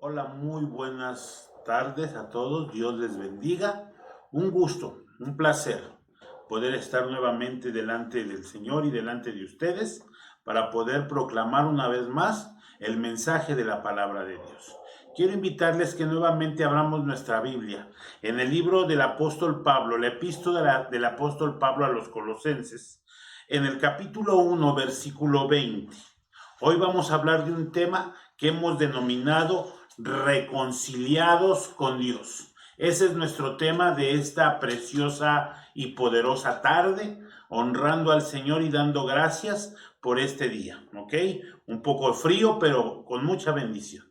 Hola, muy buenas tardes a todos. Dios les bendiga. Un gusto, un placer poder estar nuevamente delante del Señor y delante de ustedes para poder proclamar una vez más el mensaje de la palabra de Dios. Quiero invitarles que nuevamente abramos nuestra Biblia en el libro del apóstol Pablo, la epístola del apóstol Pablo a los Colosenses, en el capítulo 1, versículo 20. Hoy vamos a hablar de un tema que hemos denominado reconciliados con Dios. Ese es nuestro tema de esta preciosa y poderosa tarde, honrando al Señor y dando gracias por este día, ¿ok? Un poco frío, pero con mucha bendición.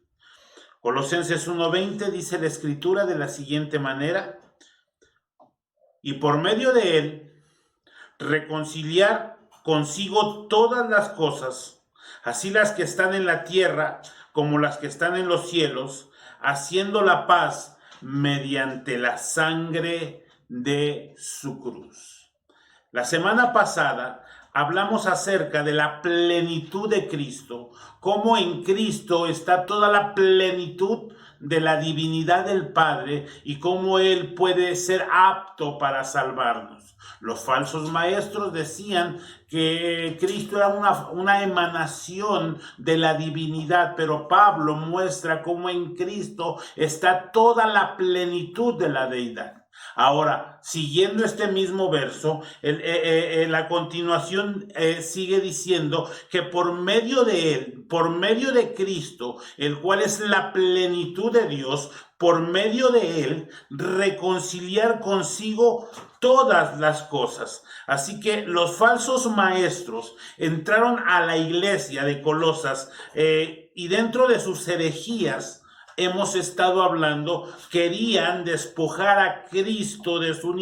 Colosenses 1:20 dice la escritura de la siguiente manera: y por medio de él reconciliar consigo todas las cosas, así las que están en la tierra como las que están en los cielos, haciendo la paz mediante la sangre de su cruz. La semana pasada hablamos acerca de la plenitud de Cristo, cómo en Cristo está toda la plenitud de la divinidad del Padre y cómo Él puede ser apto para salvarnos. Los falsos maestros decían que Cristo era una emanación de la divinidad, pero Pablo muestra cómo en Cristo está toda la plenitud de la deidad. Ahora, siguiendo este mismo verso, la continuación sigue diciendo que por medio de él, por medio de Cristo, el cual es la plenitud de Dios, por medio de él, reconciliar consigo todas las cosas. Así que los falsos maestros entraron a la iglesia de Colosas y dentro de sus herejías, hemos estado hablando, querían despojar a Cristo de su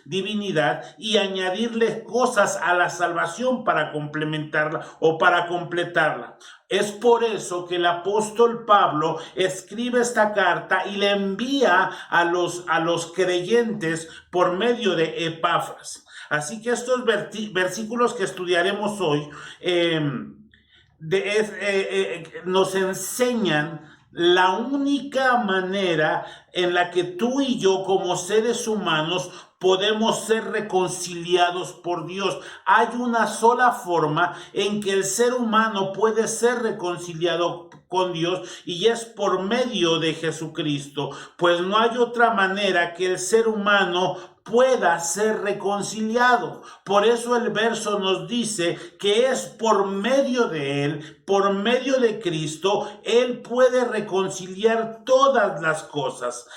divinidad y añadirle cosas a la salvación para complementarla o para completarla. Es por eso que el apóstol Pablo escribe esta carta y le envía a los creyentes por medio de Epafras. Así que estos versículos que estudiaremos hoy nos enseñan la única manera en la que tú y yo como seres humanos podemos ser reconciliados por Dios. Hay una sola forma en que el ser humano puede ser reconciliado con Dios y es por medio de Jesucristo, pues no hay otra manera que el ser humano pueda ser reconciliado. Por eso el verso nos dice que es por medio de él, por medio de Cristo, él puede reconciliar todas las cosas.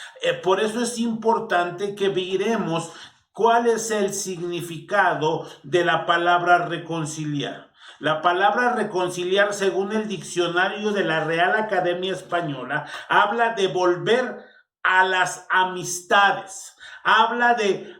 Por eso es importante que miremos cuál es el significado de la palabra reconciliar. La palabra reconciliar, según el diccionario de la Real Academia Española, habla de volver a las amistades. Habla de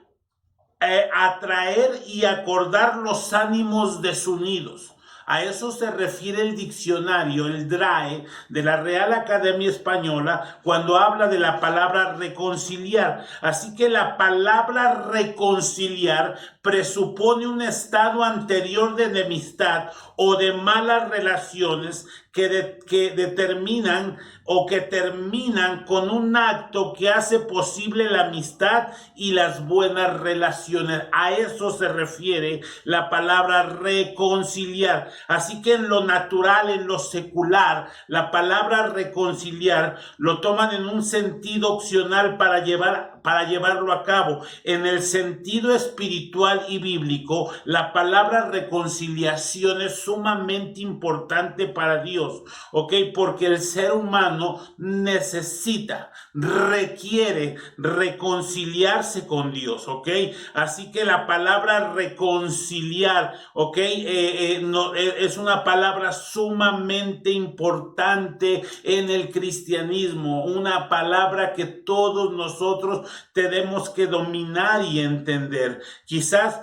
atraer y acordar los ánimos desunidos. A eso se refiere el diccionario, el DRAE, de la Real Academia Española, cuando habla de la palabra reconciliar. Así que la palabra reconciliar presupone un estado anterior de enemistad o de malas relaciones que determinan o que terminan con un acto que hace posible la amistad y las buenas relaciones. A eso se refiere la palabra reconciliar. Así que en lo natural, en lo secular, la palabra reconciliar lo toman en un sentido opcional para llevarlo a cabo. En el sentido espiritual y bíblico, la palabra reconciliación es sumamente importante para Dios, ¿ok? Porque el ser humano necesita, requiere reconciliarse con Dios, ¿ok? Así que la palabra reconciliar, ¿ok? Es una palabra sumamente importante en el cristianismo, una palabra que todos nosotros tenemos que dominar y entender. Quizás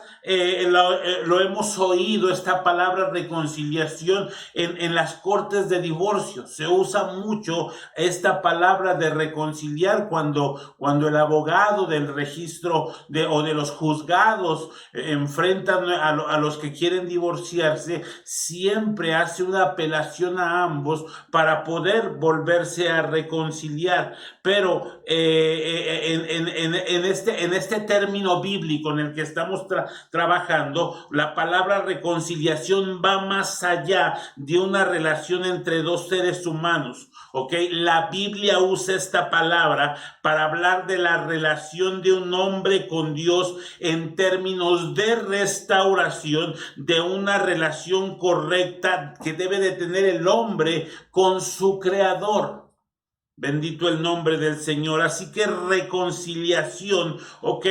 lo hemos oído, esta palabra reconciliación en las cortes de divorcio. Se usa mucho esta palabra de reconciliar cuando el abogado del registro o de los juzgados enfrentan a los que quieren divorciarse, siempre hace una apelación a ambos para poder volverse a reconciliar. Pero en este término bíblico en el que estamos trabajando, la palabra reconciliación va más allá de una relación entre dos seres humanos. ¿Ok? La Biblia usa esta palabra para hablar de la relación de un hombre con Dios en términos de restauración, de una relación correcta que debe de tener el hombre con su Creador. Bendito el nombre del Señor. Así que reconciliación, ¿ok?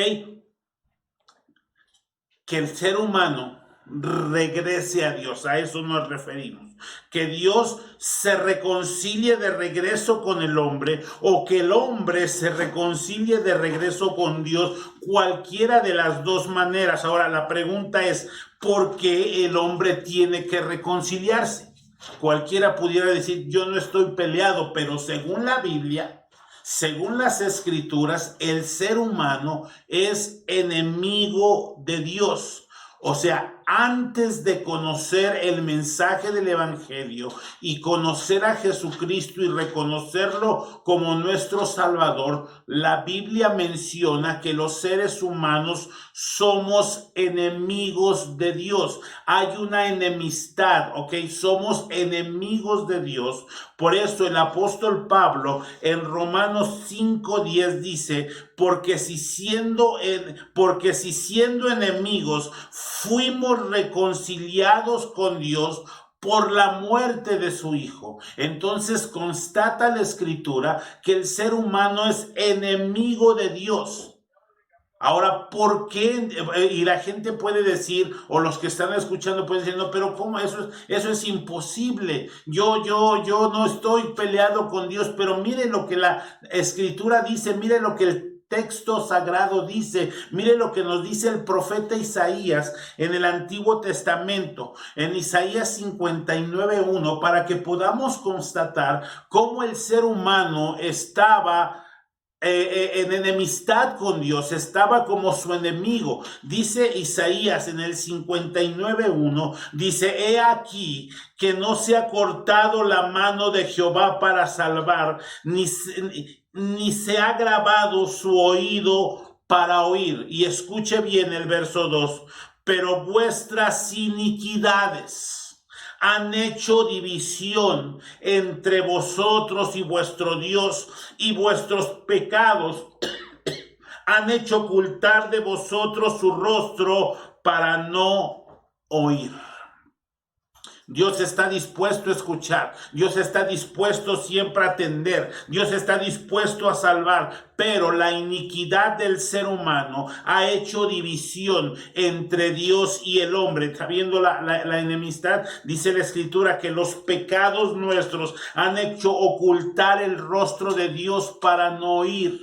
Que el ser humano regrese a Dios, a eso nos referimos. Que Dios se reconcilie de regreso con el hombre, o que el hombre se reconcilie de regreso con Dios, cualquiera de las dos maneras. Ahora la pregunta es, ¿por qué el hombre tiene que reconciliarse? Cualquiera pudiera decir, yo no estoy peleado, pero según la Biblia, según las Escrituras, el ser humano es enemigo de Dios. O sea, antes de conocer el mensaje del Evangelio y conocer a Jesucristo y reconocerlo como nuestro Salvador, la Biblia menciona que los seres humanos somos enemigos de Dios. Hay una enemistad, ¿ok? Somos enemigos de Dios. Por eso el apóstol Pablo en Romanos 5:10 dice, porque si siendo enemigos fuimos reconciliados con Dios por la muerte de su Hijo. Entonces constata la Escritura que el ser humano es enemigo de Dios. Ahora, ¿por qué? Y la gente puede decir, o los que están escuchando pueden decir, no, pero ¿cómo? Eso es imposible. Yo no estoy peleado con Dios, pero mire lo que la Escritura dice, mire lo que el texto sagrado dice, mire lo que nos dice el profeta Isaías en el Antiguo Testamento, en Isaías 59:1, para que podamos constatar cómo el ser humano estaba en enemistad con Dios, estaba como su enemigo. Dice Isaías en el 59:1, dice, he aquí que no se ha cortado la mano de Jehová para salvar, ni se ha grabado su oído para oír. Y escuche bien el verso 2, pero vuestras iniquidades han hecho división entre vosotros y vuestro Dios, y vuestros pecados han hecho ocultar de vosotros su rostro para no oír. Dios está dispuesto a escuchar, Dios está dispuesto siempre a atender, Dios está dispuesto a salvar, pero la iniquidad del ser humano ha hecho división entre Dios y el hombre. Sabiendo la enemistad, dice la Escritura que los pecados nuestros han hecho ocultar el rostro de Dios para no oír.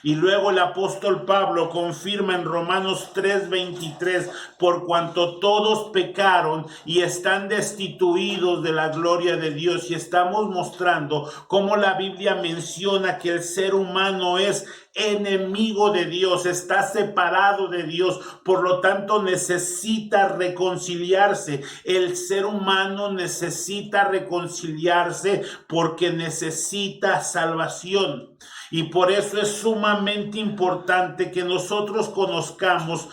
Y luego el apóstol Pablo confirma en Romanos 3:23, por cuanto todos pecaron y están destituidos de la gloria de Dios. Y estamos mostrando cómo la Biblia menciona que el ser humano es enemigo de Dios, está separado de Dios, por lo tanto necesita reconciliarse. El ser humano necesita reconciliarse porque necesita salvación. Y por eso es sumamente importante que nosotros conozcamos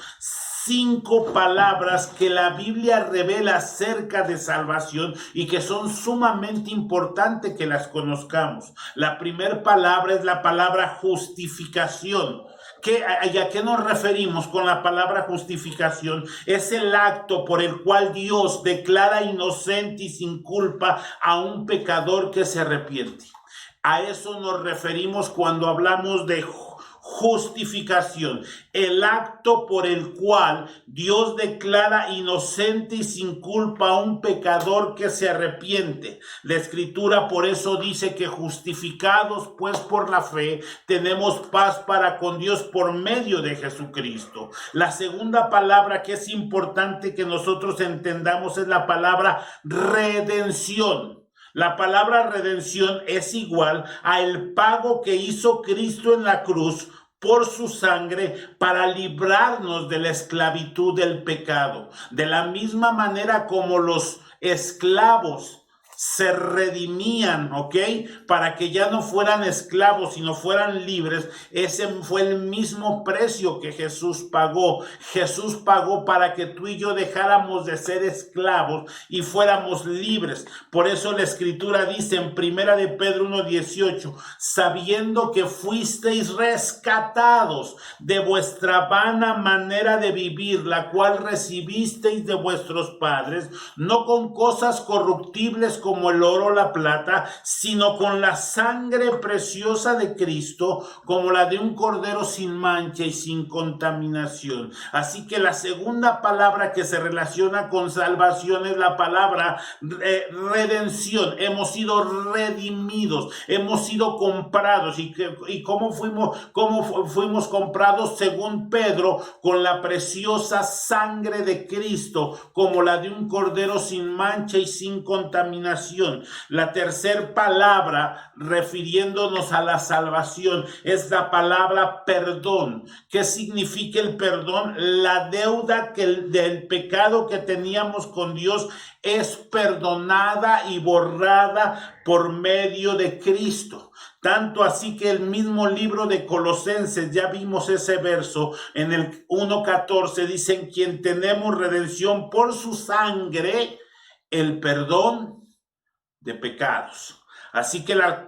5 palabras que la Biblia revela acerca de salvación y que son sumamente importantes que las conozcamos. La primera palabra es la palabra justificación. ¿A qué nos referimos con la palabra justificación? Es el acto por el cual Dios declara inocente y sin culpa a un pecador que se arrepiente. A eso nos referimos cuando hablamos de justificación, el acto por el cual Dios declara inocente y sin culpa a un pecador que se arrepiente. La Escritura por eso dice que justificados pues por la fe, tenemos paz para con Dios por medio de Jesucristo. La segunda palabra que es importante que nosotros entendamos es la palabra redención. La palabra redención es igual a el pago que hizo Cristo en la cruz por su sangre para librarnos de la esclavitud del pecado. De la misma manera como los esclavos se redimían, ¿ok? Para que ya no fueran esclavos, sino fueran libres. Ese fue el mismo precio que Jesús pagó. Jesús pagó para que tú y yo dejáramos de ser esclavos y fuéramos libres. Por eso la Escritura dice en 1 de Pedro 1:18, sabiendo que fuisteis rescatados de vuestra vana manera de vivir, la cual recibisteis de vuestros padres, no con cosas corruptibles como el oro o la plata, sino con la sangre preciosa de Cristo, como la de un cordero sin mancha y sin contaminación. Así que la segunda palabra que se relaciona con salvación es la palabra redención. Hemos sido redimidos, hemos sido comprados. ¿Y cómo fuimos comprados? Según Pedro, con la preciosa sangre de Cristo, como la de un cordero sin mancha y sin contaminación. La tercera palabra refiriéndonos a la salvación es la palabra perdón. ¿Qué significa el perdón? La deuda del pecado que teníamos con Dios es perdonada y borrada por medio de Cristo. Tanto así que el mismo libro de Colosenses, ya vimos ese verso en el 1:14, dice: en quien tenemos redención por su sangre, el perdón de pecados. Así que la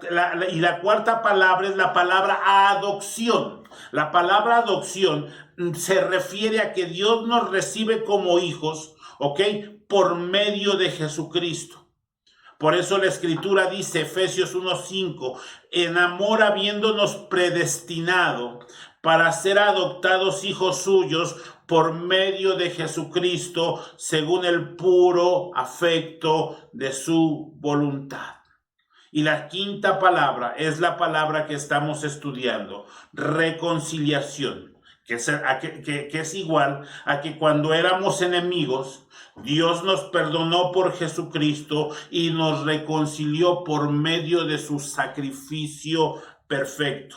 cuarta palabra es la palabra adopción. La palabra adopción se refiere a que Dios nos recibe como hijos, ¿ok? Por medio de Jesucristo. Por eso la Escritura dice, Efesios 1:5, en amor habiéndonos predestinado para ser adoptados hijos suyos por medio de Jesucristo, según el puro afecto de su voluntad. Y la quinta palabra es la palabra que estamos estudiando, reconciliación, que es igual a que cuando éramos enemigos, Dios nos perdonó por Jesucristo y nos reconcilió por medio de su sacrificio perfecto.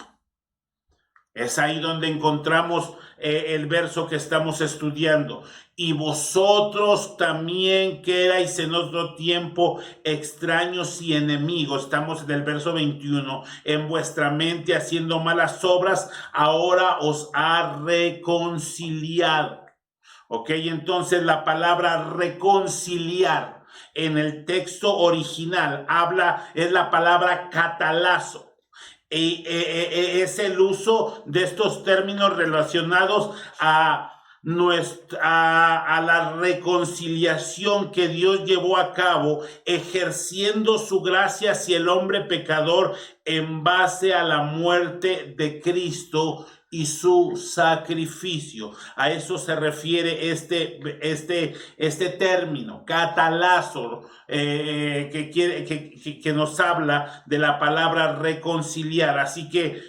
Es ahí donde encontramos el verso que estamos estudiando. Y vosotros también que erais en otro tiempo extraños y enemigos. Estamos en el verso 21. En vuestra mente haciendo malas obras, ahora os ha reconciliado. Ok, entonces la palabra reconciliar en el texto original es la palabra catalazo. Es el uso de estos términos relacionados a la reconciliación que Dios llevó a cabo, ejerciendo su gracia hacia el hombre pecador en base a la muerte de Cristo y su sacrificio. A eso se refiere este término, catalazo, que nos habla de la palabra reconciliar. Así que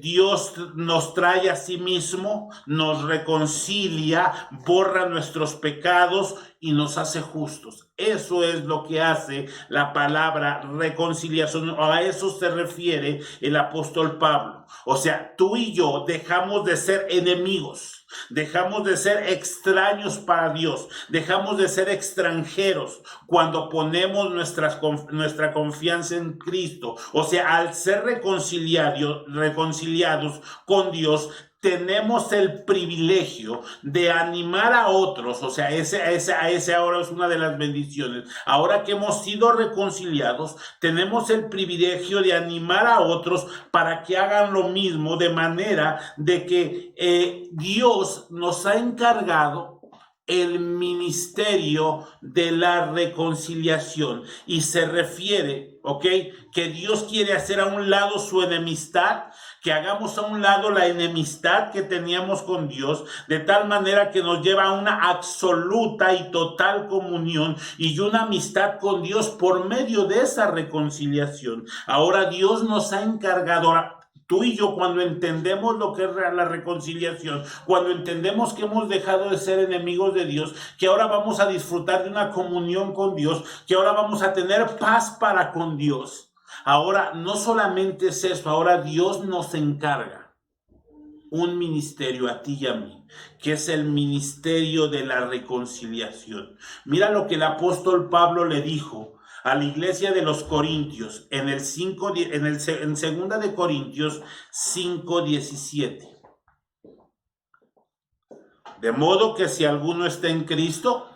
Dios nos trae a sí mismo, nos reconcilia, borra nuestros pecados y nos hace justos. Eso es lo que hace la palabra reconciliación. A eso se refiere el apóstol Pablo. O sea, tú y yo dejamos de ser enemigos, dejamos de ser extraños para Dios, dejamos de ser extranjeros cuando ponemos nuestra confianza en Cristo. O sea, al ser reconciliados con Dios, tenemos el privilegio de animar a otros. O sea, ese ahora es una de las bendiciones. Ahora que hemos sido reconciliados, tenemos el privilegio de animar a otros para que hagan lo mismo, de manera de que Dios nos ha encargado el ministerio de la reconciliación. Y se refiere, ¿ok? Que Dios quiere hacer a un lado su enemistad, que hagamos a un lado la enemistad que teníamos con Dios, de tal manera que nos lleva a una absoluta y total comunión y una amistad con Dios por medio de esa reconciliación. Ahora Dios nos ha encargado. Tú y yo, cuando entendemos lo que es la reconciliación, cuando entendemos que hemos dejado de ser enemigos de Dios, que ahora vamos a disfrutar de una comunión con Dios, que ahora vamos a tener paz para con Dios. Ahora, no solamente es eso, ahora Dios nos encarga un ministerio a ti y a mí, que es el ministerio de la reconciliación. Mira lo que el apóstol Pablo le dijo a la iglesia de los Corintios en segunda de Corintios 5:17. De modo que si alguno está en Cristo,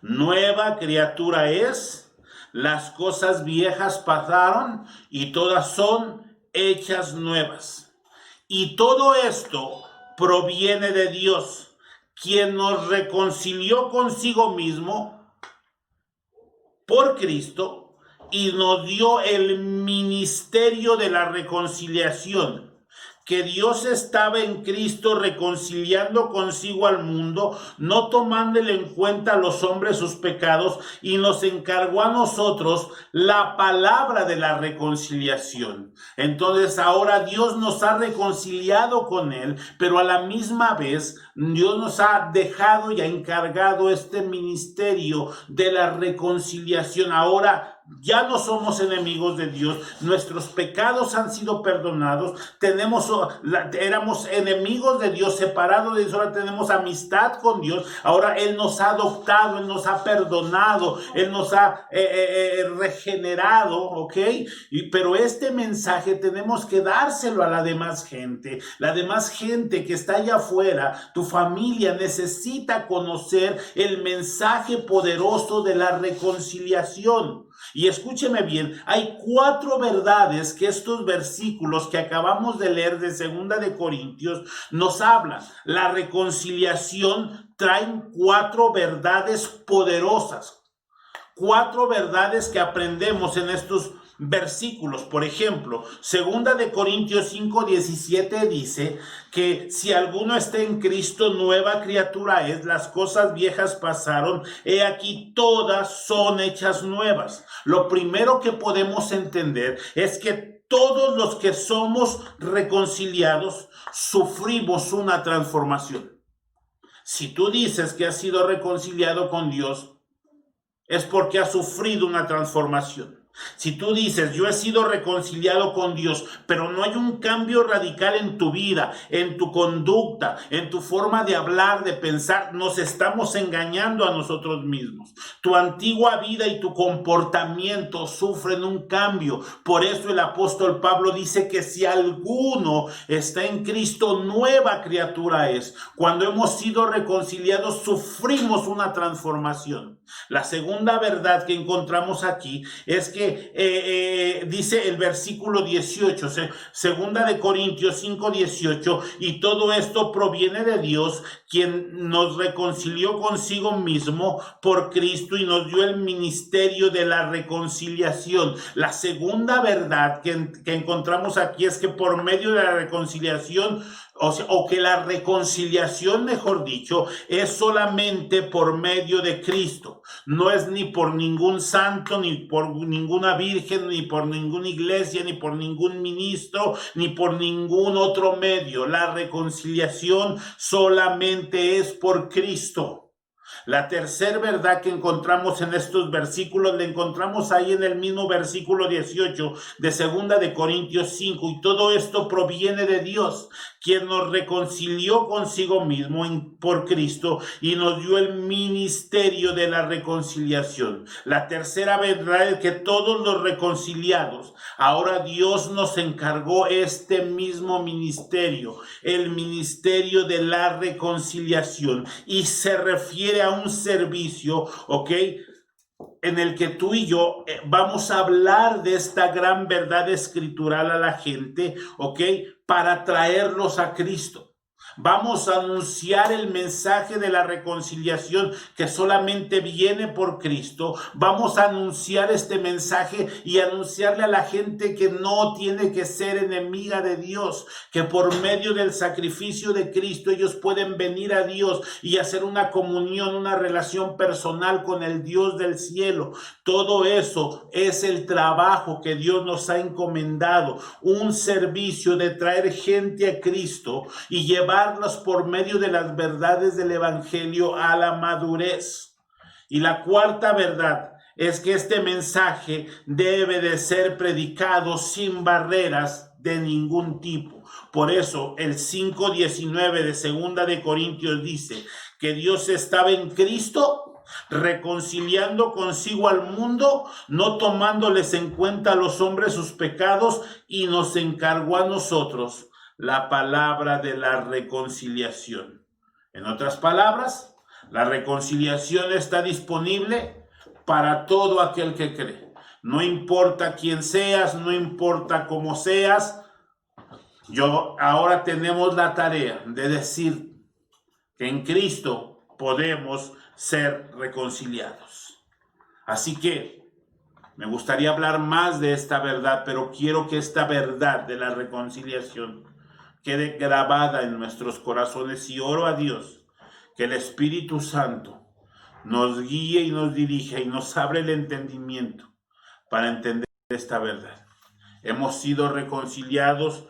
nueva criatura es, las cosas viejas pasaron y todas son hechas nuevas. Y todo esto proviene de Dios, quien nos reconcilió consigo mismo por Cristo y nos dio el ministerio de la reconciliación. Que Dios estaba en Cristo reconciliando consigo al mundo, no tomándole en cuenta a los hombres sus pecados, y nos encargó a nosotros la palabra de la reconciliación. Entonces ahora Dios nos ha reconciliado con Él, pero a la misma vez Dios nos ha dejado y ha encargado este ministerio de la reconciliación. Ahora ya no somos enemigos de Dios, nuestros pecados han sido perdonados, éramos enemigos de Dios, separados de Dios, ahora tenemos amistad con Dios, ahora Él nos ha adoptado, Él nos ha perdonado, Él nos ha regenerado, ¿ok? Pero este mensaje tenemos que dárselo a la demás gente que está allá afuera. Tu familia necesita conocer el mensaje poderoso de la reconciliación. Y escúcheme bien, hay 4 verdades que estos versículos que acabamos de leer de 2 de Corintios nos hablan. La reconciliación trae 4 verdades poderosas, 4 verdades que aprendemos en estos versículos. Por ejemplo, 2 de Corintios 5:17 dice que si alguno está en Cristo, nueva criatura es, las cosas viejas pasaron, he aquí todas son hechas nuevas. Lo primero que podemos entender es que todos los que somos reconciliados sufrimos una transformación. Si tú dices que has sido reconciliado con Dios, es porque has sufrido una transformación. Si tú dices, yo he sido reconciliado con Dios, pero no hay un cambio radical en tu vida, en tu conducta, en tu forma de hablar, de pensar, nos estamos engañando a nosotros mismos. Tu antigua vida y tu comportamiento sufren un cambio. Por eso el apóstol Pablo dice que si alguno está en Cristo, nueva criatura es. Cuando hemos sido reconciliados, sufrimos una transformación. La segunda verdad que encontramos aquí es que dice el versículo 18, 2 de Corintios 5:18, y todo esto proviene de Dios, quien nos reconcilió consigo mismo por Cristo y nos dio el ministerio de la reconciliación. La segunda verdad que encontramos aquí es que por medio de la reconciliación, o que la reconciliación, mejor dicho, es solamente por medio de Cristo. No es ni por ningún santo, ni por ninguna virgen, ni por ninguna iglesia, ni por ningún ministro, ni por ningún otro medio. La reconciliación solamente es por Cristo. La tercera verdad que encontramos en estos versículos, la encontramos ahí en el mismo versículo 18 de 2 de Corintios 5, y todo esto proviene de Dios, quien nos reconcilió consigo mismo por Cristo y nos dio el ministerio de la reconciliación. La tercera verdad es que todos los reconciliados, ahora Dios nos encargó este mismo ministerio, el ministerio de la reconciliación, y se refiere a un servicio, ¿ok?, en el que tú y yo vamos a hablar de esta gran verdad escritural a la gente, ¿ok?, para traerlos a Cristo, Vamos a anunciar el mensaje de la reconciliación que solamente viene por Cristo. Vamos a anunciar este mensaje y anunciarle a la gente que no tiene que ser enemiga de Dios, que por medio del sacrificio de Cristo ellos pueden venir a Dios y hacer una comunión, una relación personal con el Dios del cielo. Todo eso es el trabajo que Dios nos ha encomendado, un servicio de traer gente a Cristo y llevarlos por medio de las verdades del Evangelio a la madurez. Y la cuarta verdad es que este mensaje debe de ser predicado sin barreras de ningún tipo. Por eso el 5:19 de Segunda de Corintios dice que Dios estaba en Cristo reconciliando consigo al mundo, no tomándoles en cuenta a los hombres sus pecados, y nos encargó a nosotros la palabra de la reconciliación. En otras palabras, la reconciliación está disponible para todo aquel que cree. No importa quién seas, no importa cómo seas. Ahora tenemos la tarea de decir que en Cristo podemos ser reconciliados. Así que me gustaría hablar más de esta verdad, pero quiero que esta verdad de la reconciliación quede grabada en nuestros corazones, y oro a Dios que el Espíritu Santo nos guíe y nos dirija y nos abre el entendimiento para entender esta verdad. Hemos sido reconciliados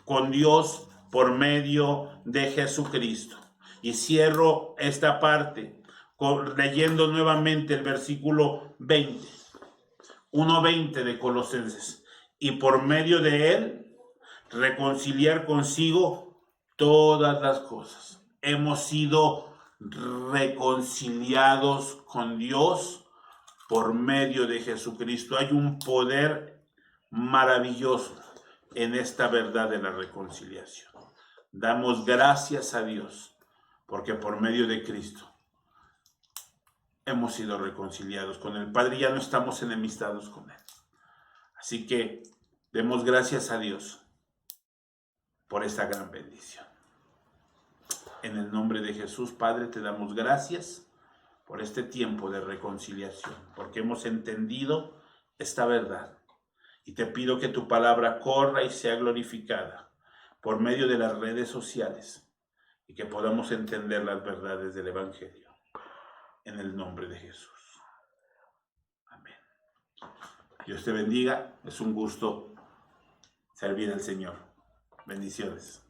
con Dios por medio de Jesucristo. Y cierro esta parte leyendo nuevamente el versículo 20, 1:20 de Colosenses. Y por medio de él reconciliar consigo todas las cosas. Hemos sido reconciliados con Dios por medio de Jesucristo. Hay un poder maravilloso en esta verdad de la reconciliación. Damos gracias a Dios porque por medio de Cristo hemos sido reconciliados con el Padre, ya no estamos enemistados con Él. Así que demos gracias a Dios por esta gran bendición. En el nombre de Jesús, Padre, te damos gracias por este tiempo de reconciliación, porque hemos entendido esta verdad. Y te pido que tu palabra corra y sea glorificada por medio de las redes sociales y que podamos entender las verdades del Evangelio. En el nombre de Jesús. Amén. Dios te bendiga. Es un gusto servir al Señor. Bendiciones.